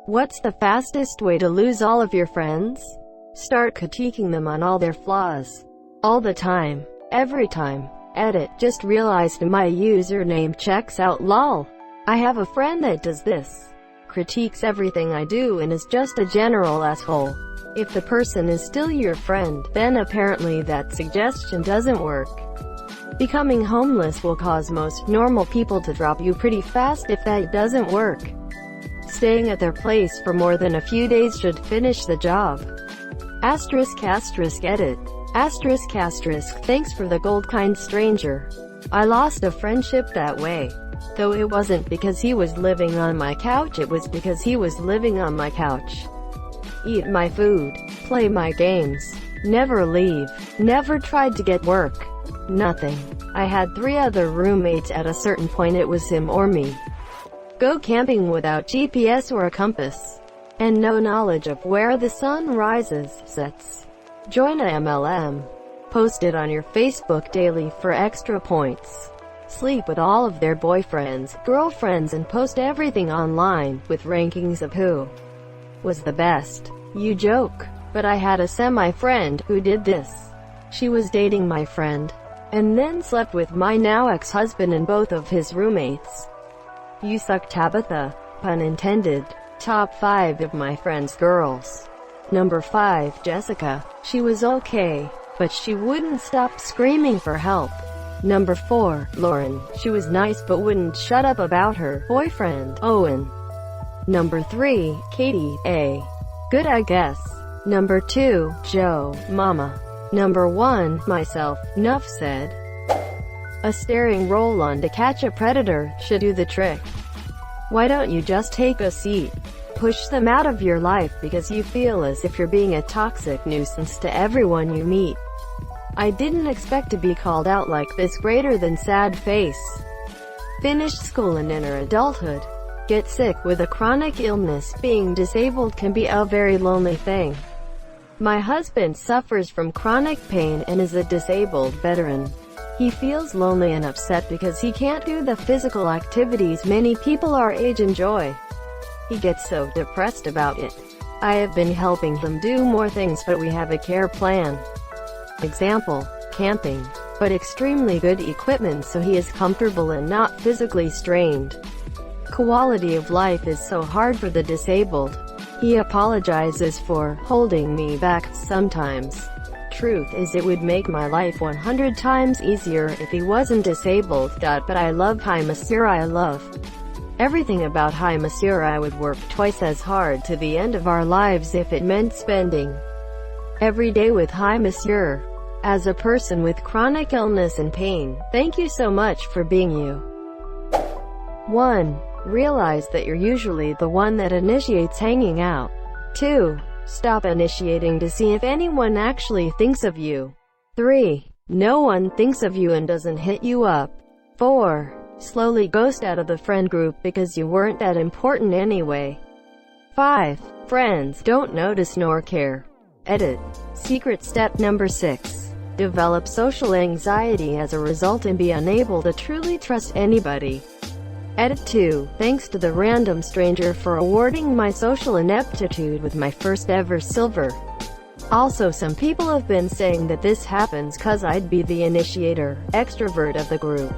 What's the fastest way to lose all of your friends? Start critiquing them on all their flaws. All the time. Every time. Edit. Just realized my username checks out lol. I have a friend that does this. Critiques everything I do and is just a general asshole. If the person is still your friend, then apparently that suggestion doesn't work. Becoming homeless will cause most normal people to drop you pretty fast if that doesn't work. Staying at their place for more than a few days should finish the job. Edit. Thanks for the gold, kind stranger. I lost a friendship that way. Though it wasn't because he was living on my couch, it was because he was living on my couch. Eat my food. Play my games. Never leave. Never tried to get work. Nothing. I had 3 other roommates. At a certain point it was him or me. Go camping without GPS or a compass. And no knowledge of where the sun rises, sets. Join a MLM. Post it on your Facebook daily for extra points. Sleep with all of their boyfriends, girlfriends and post everything online, with rankings of who was the best. You joke. But I had a semi-friend who did this. She was dating my friend, and then slept with my now ex-husband and both of his roommates. You suck, Tabitha. Pun intended. Top 5 of my friend's girls. Number 5, Jessica. She was okay, but she wouldn't stop screaming for help. Number 4, Lauren. She was nice but wouldn't shut up about her boyfriend, Owen. Number 3, Katie. Good, I guess. Number 2, Joe. Mama. Number 1, myself. Nuff said. A staring roll-on to catch a predator should do the trick. Why don't you just take a seat? Push them out of your life because you feel as if you're being a toxic nuisance to everyone you meet. I didn't expect to be called out like this. Greater than sad face. Finish school and enter adulthood. Get sick with a chronic illness. Being disabled can be a very lonely thing. My husband suffers from chronic pain and is a disabled veteran. He feels lonely and upset because he can't do the physical activities many people our age enjoy. He gets so depressed about it. I have been helping him do more things, but we have a care plan. Example, camping, but extremely good equipment so he is comfortable and not physically strained. Quality of life is so hard for the disabled. He apologizes for holding me back sometimes. Truth is, it would make my life 100 times easier if he wasn't disabled. But I love Hi Monsieur. I love everything about Hi Monsieur. I would work twice as hard to the end of our lives if it meant spending every day with Hi Monsieur. As a person with chronic illness and pain, thank you so much for being you. 1. Realize that you're usually the one that initiates hanging out. 2. Stop initiating to see if anyone actually thinks of you. 3. No one thinks of you and doesn't hit you up. 4. Slowly ghost out of the friend group because you weren't that important anyway. 5. Friends don't notice nor care. Edit. Secret step number 6. Develop social anxiety as a result and be unable to truly trust anybody. Edit 2. Thanks to the random stranger for awarding my social ineptitude with my first ever silver. Also, some people have been saying that this happens cause I'd be the initiator, extrovert of the group.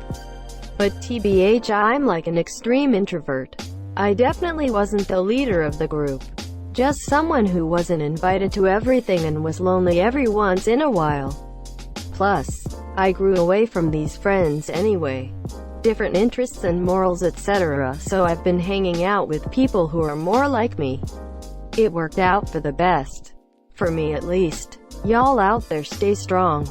But TBH, I'm like an extreme introvert. I definitely wasn't the leader of the group. Just someone who wasn't invited to everything and was lonely every once in a while. Plus, I grew away from these friends anyway. Different interests and morals, etc. So I've been hanging out with people who are more like me. It worked out for the best. For me at least. Y'all out there, stay strong.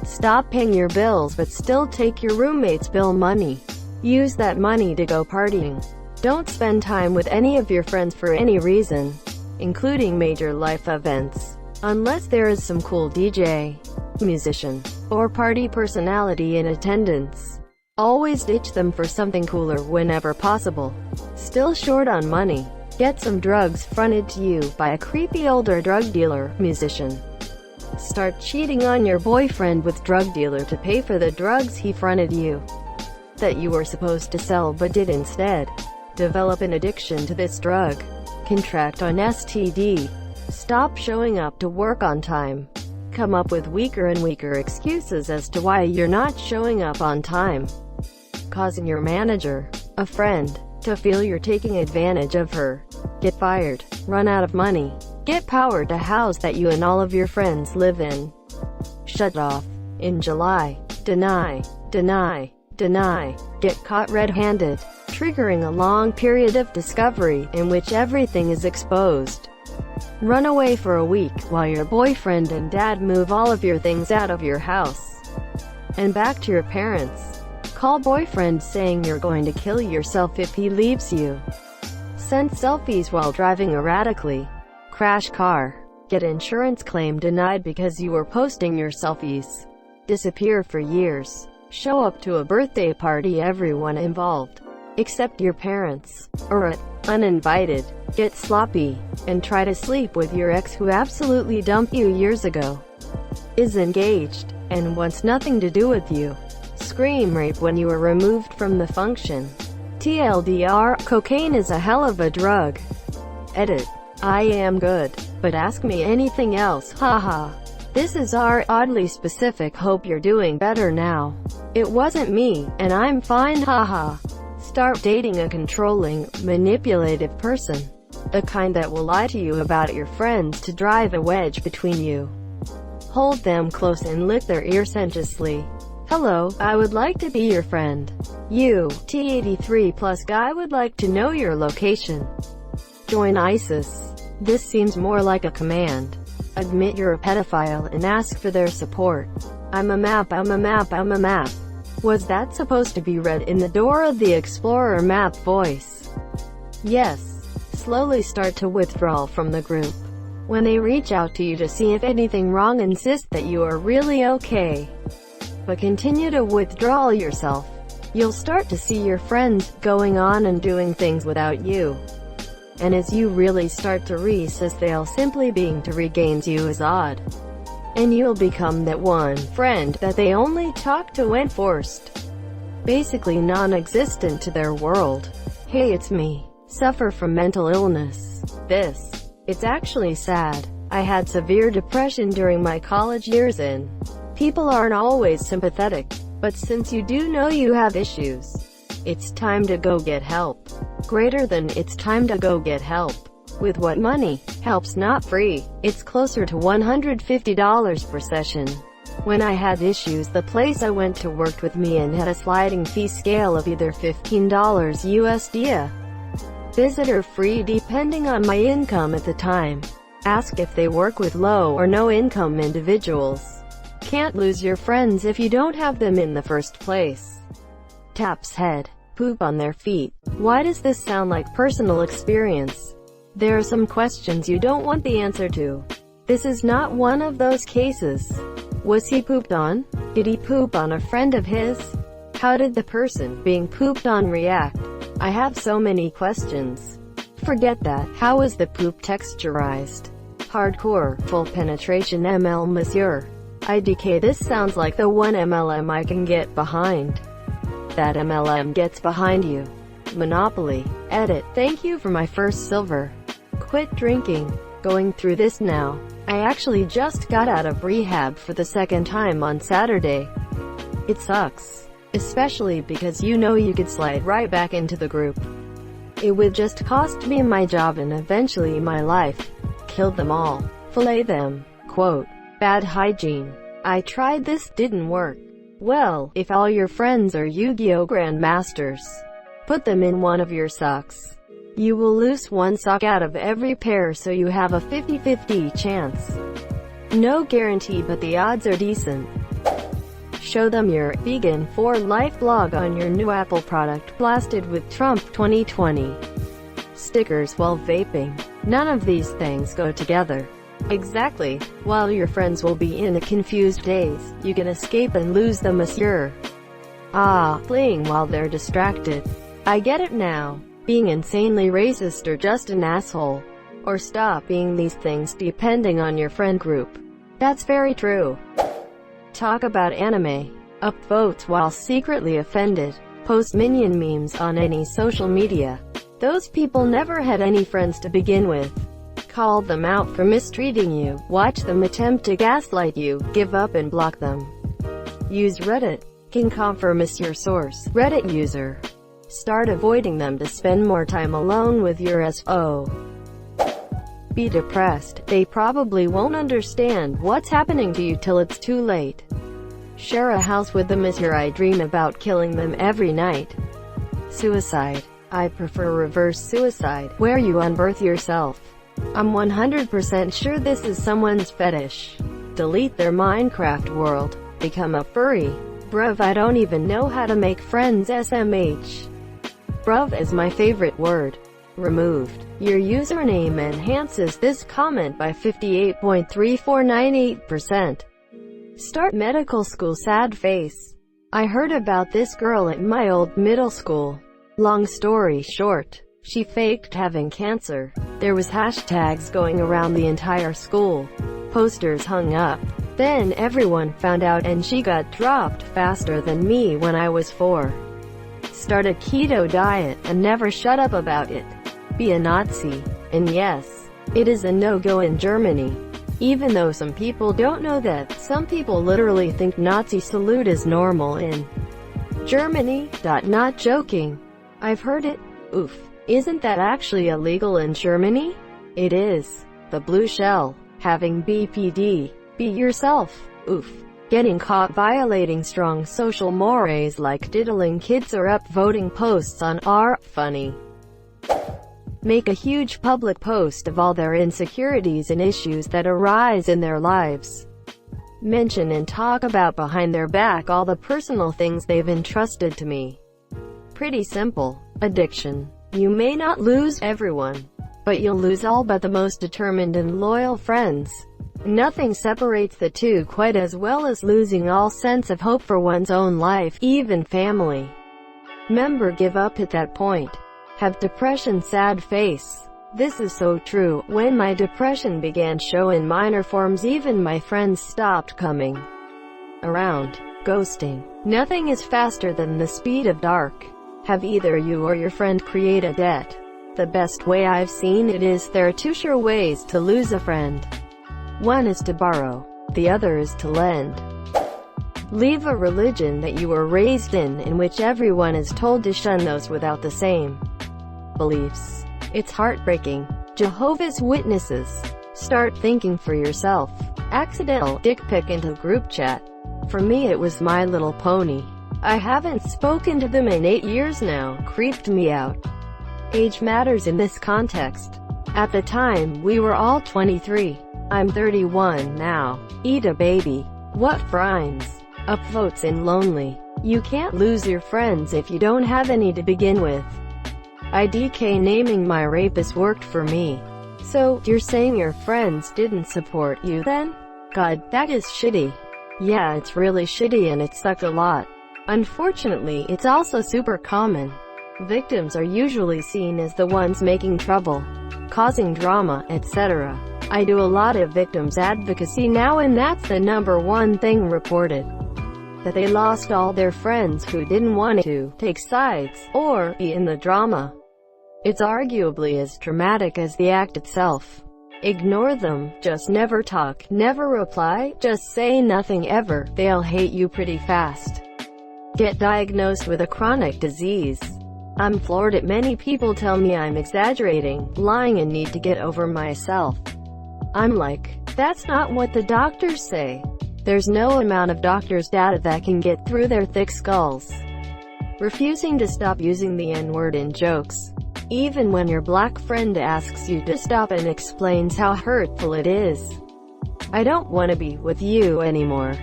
Stop paying your bills but still take your roommate's bill money. Use that money to go partying. Don't spend time with any of your friends for any reason, including major life events, unless there is some cool DJ, musician, or party personality in attendance. Always ditch them for something cooler whenever possible. Still short on money? Get some drugs fronted to you by a creepy older drug dealer, musician. Start cheating on your boyfriend with drug dealer to pay for the drugs he fronted you, that you were supposed to sell but did instead. Develop an addiction to this drug. Contract on STD. Stop showing up to work on time. Come up with weaker and weaker excuses as to why you're not showing up on time, causing your manager, a friend, to feel you're taking advantage of her. Get fired. Run out of money. Get power to house that you and all of your friends live in. Shut off. In July. Deny. Deny. Deny. Get caught red-handed. Triggering a long period of discovery in which everything is exposed. Run away for a week while your boyfriend and dad move all of your things out of your house and back to your parents. Call boyfriend saying you're going to kill yourself if he leaves you. Send selfies while driving erratically. Crash car. Get insurance claim denied because you were posting your selfies. Disappear for years. Show up to a birthday party everyone involved, except your parents, or uninvited. Get sloppy, and try to sleep with your ex who absolutely dumped you years ago, is engaged, and wants nothing to do with you. Scream rape when you are removed from the function. TLDR, cocaine is a hell of a drug. Edit. I am good, but ask me anything else, haha. This is our oddly specific, hope you're doing better now. It wasn't me, and I'm fine, haha. Start dating a controlling, manipulative person. The kind that will lie to you about your friends to drive a wedge between you. Hold them close and lick their ear sensuously. Hello, I would like to be your friend. You, T83 plus guy, would like to know your location. Join ISIS. This seems more like a command. Admit you're a pedophile and ask for their support. I'm a map, I'm a map, I'm a map. Was that supposed to be read in the Dora the Explorer map voice? Yes. Slowly start to withdraw from the group. When they reach out to you to see if anything wrong, insist that you are really okay, but continue to withdraw yourself. You'll start to see your friends going on and doing things without you. And as you really start to resist, they'll simply being to regains you as odd. And you'll become that one friend that they only talk to when forced. Basically non-existent to their world. Hey, it's me. Suffer from mental illness. It's actually sad. I had severe depression during my college years and people aren't always sympathetic. But since you do know you have issues, it's time to go get help. Greater than it's time to go get help. With what money? Help's not free. It's closer to $150 per session. When I had issues, the place I went to worked with me and had a sliding fee scale of either $15 USD visitor free depending on my income at the time. Ask if they work with low or no income individuals. Can't lose your friends if you don't have them in the first place. Taps head. Poop on their feet. Why does this sound like personal experience? There are some questions you don't want the answer to. This is not one of those cases. Was he pooped on? Did he poop on a friend of his? How did the person being pooped on react? I have so many questions. Forget that. How was the poop texturized? Hardcore, full penetration ML monsieur. IDK. This sounds like the one MLM I can get behind. That MLM gets behind you. Monopoly. Edit. Thank you for my first silver. Quit drinking. Going through this now. I actually just got out of rehab for the second time on Saturday. It sucks. Especially because you know you could slide right back into the group. It would just cost me my job and eventually my life. Killed them all. Fillet them. Quote. Bad hygiene. I tried this, didn't work. Well, if all your friends are Yu-Gi-Oh! Grandmasters, put them in one of your socks. You will lose one sock out of every pair, so you have a 50-50 chance. No guarantee, but the odds are decent. Show them your Vegan for Life blog on your new Apple product blasted with Trump 2020 stickers while vaping. None of these things go together. Exactly. While your friends will be in a confused daze, you can escape and lose them, monsieur. Fleeing while they're distracted. I get it now. Being insanely racist or just an asshole. Or stop being these things depending on your friend group. That's very true. Talk about anime. Upvotes while secretly offended. Post minion memes on any social media. Those people never had any friends to begin with. Call them out for mistreating you, watch them attempt to gaslight you, give up and block them. Use Reddit. Can confirm is your source. Reddit user. Start avoiding them to spend more time alone with your SO. Be depressed. They probably won't understand what's happening to you till it's too late. Share a house with them as your I dream about killing them every night. Suicide. I prefer reverse suicide, where you unbirth yourself. I'm 100% sure this is someone's fetish. Delete their Minecraft world. Become a furry. Bruv, I don't even know how to make friends SMH. Bruv is my favorite word. Removed. Your username enhances this comment by 58.3498%. Start medical school sad face. I heard about this girl at my old middle school. Long story short, she faked having cancer. There was hashtags going around the entire school. Posters hung up. Then everyone found out and she got dropped faster than me when I was 4. Start a keto diet and never shut up about it. Be a Nazi. And yes, it is a no-go in Germany. Even though some people don't know that, some people literally think Nazi salute is normal in Germany. Not joking. I've heard it. Oof. Isn't that actually illegal in Germany? It is. The blue shell. Having BPD. Be yourself. Oof. Getting caught violating strong social mores like diddling kids or upvoting posts on r funny. Make a huge public post of all their insecurities and issues that arise in their lives. Mention and talk about behind their back all the personal things they've entrusted to me. Pretty simple. Addiction. You may not lose everyone, but you'll lose all but the most determined and loyal friends. Nothing separates the two quite as well as losing all sense of hope for one's own life, even family. Member give up at that point. Have depression sad face. This is so true. When my depression began show in minor forms, even my friends stopped coming around. Ghosting. Nothing is faster than the speed of dark. Have either you or your friend create a debt. The best way I've seen it is there are two sure ways to lose a friend. One is to borrow, the other is to lend. Leave a religion that you were raised in which everyone is told to shun those without the same beliefs. It's heartbreaking. Jehovah's Witnesses. Start thinking for yourself. Accidental dick pic into group chat. For me it was My Little Pony. I haven't spoken to them in 8 years now. Creeped me out. Age matters in this context. At the time, we were all 23. I'm 31 now. Eat a baby. What frines? Upvotes in lonely. You can't lose your friends if you don't have any to begin with. IDK naming my rapist worked for me. So, you're saying your friends didn't support you then? God, that is shitty. Yeah, it's really shitty and it sucked a lot. Unfortunately, it's also super common. Victims are usually seen as the ones making trouble, causing drama, etc. I do a lot of victims advocacy now and that's the #1 thing reported. That they lost all their friends who didn't want to take sides, or be in the drama. It's arguably as dramatic as the act itself. Ignore them, just never talk, never reply, just say nothing ever, they'll hate you pretty fast. Get diagnosed with a chronic disease. I'm floored at many people tell me I'm exaggerating, lying and need to get over myself. I'm like, that's not what the doctors say. There's no amount of doctors' data that can get through their thick skulls. Refusing to stop using the N-word in jokes. Even when your black friend asks you to stop and explains how hurtful it is. I don't want to be with you anymore.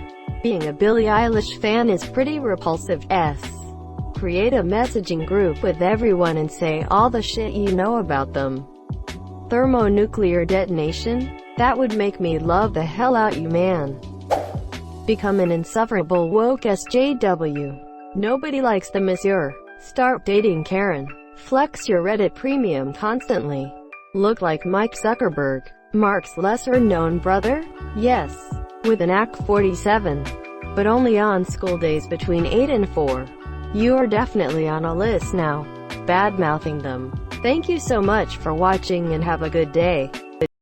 Being a Billie Eilish fan is pretty repulsive. Create a messaging group with everyone and say all the shit you know about them. Thermonuclear detonation? That would make me love the hell out you, man. Become an insufferable woke SJW. Nobody likes the monsieur. Start dating Karen. Flex your Reddit premium constantly. Look like Mike Zuckerberg. Mark's lesser-known brother? Yes. With an AK-47. But only on school days between 8 and 4. You are definitely on a list now. Bad-mouthing them. Thank you so much for watching and have a good day.